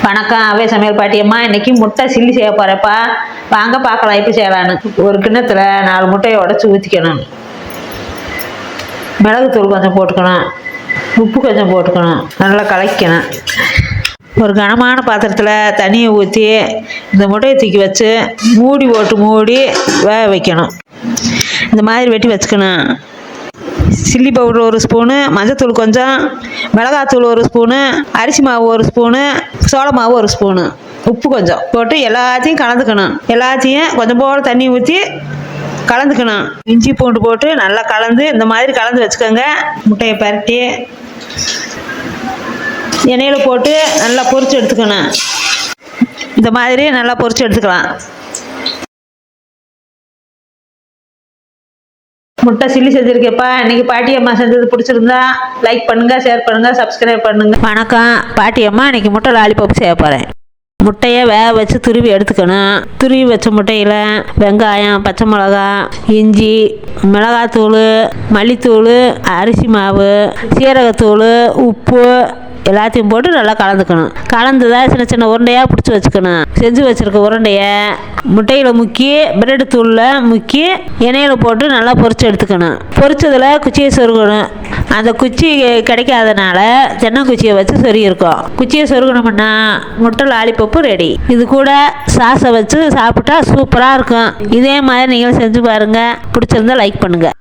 வணக்கம். அவை சமையல் பாட்டியம்மா. இன்னைக்கு முட்டை சில்லி செய்ய போறப்பா. வாங்க பார்க்கலாம் எப்படி செய்யலான்னு. ஒரு கிண்ணத்துல 4 முட்டையை உடச்சி ஊற்றிக்கணும். மிளகுத்தூள் கொஞ்சம் போட்டுக்கணும், உப்பு கொஞ்சம் போட்டுக்கணும், நல்லா கலக்கணும். ஒரு கனமான பாத்திரத்தில் தண்ணியை ஊற்றி இந்த முட்டையை தூக்கி வச்சு மூடி போட்டு மூடி வேக வைக்கணும். இந்த மாதிரி வெட்டி வச்சுக்கணும். சில்லி பவுடர் 1 ஸ்பூனு, மஞ்சத்தூள் கொஞ்சம், மிளகாத்தூள் 1 ஸ்பூனு, அரிசி மாவு 1 ஸ்பூனு, சோள மாவு 1 ஸ்பூனு, உப்பு கொஞ்சம் போட்டு எல்லாத்தையும் கலந்துக்கணும். எல்லாத்தையும் கொஞ்சம் போல தண்ணி ஊற்றி கலந்துக்கணும். இஞ்சி பூண்டு போட்டு நல்லா கலந்து இந்த மாதிரி கலந்து வச்சுக்கோங்க. முட்டையை பரட்டி எண்ணெயில் போட்டு நல்லா பொரிச்சு எடுத்துக்கணும். இந்த மாதிரி நல்லா பொரிச்சு எடுத்துக்கலாம். முட்டை சில்லி செஞ்சுருக்கேப்பா. இன்னைக்கு பாட்டியம்மா செஞ்சது பிடிச்சிருந்தா லைக் பண்ணுங்க, ஷேர் பண்ணுங்க, சப்ஸ்கிரைப் பண்ணுங்க. வணக்கம். பாட்டியம்மா இன்னைக்கு முட்டை லாலிபப் செய்ய போகிறேன். முட்டையை வேக வச்சு துருவி எடுத்துக்கணும். துருவி வச்ச முட்டையில் வெங்காயம், பச்சை மிளகா, இஞ்சி, மிளகாத்தூள், மல்லித்தூள், அரிசி மாவு, சீரகத்தூள், உப்பு எல்லாத்தையும் போட்டு நல்லா கலந்துக்கணும். கலந்துதான் சின்ன சின்ன உருண்டையாக பிடிச்சி வச்சுக்கணும். செஞ்சு வச்சுருக்க உருண்டையை முட்டையில் முக்கி பிரெட் தூளில் முக்கி எண்ணெயில் போட்டு நல்லா பொரிச்சு எடுத்துக்கணும். பொரிச்சதில் குச்சியை சொருகணும். அந்த குச்சி கிடைக்காதனால தென்னங்குச்சியை வச்சு சொருகிருக்கோம். குச்சியை சொருகணும்னா முட்டை லாலிபப்பு ரெடி. இது கூட சாஸை வச்சு சாப்பிட்டா சூப்பராக இருக்கும். இதே மாதிரி நீங்களும் செஞ்சு பாருங்கள். பிடிச்சிருந்தா லைக் பண்ணுங்கள்.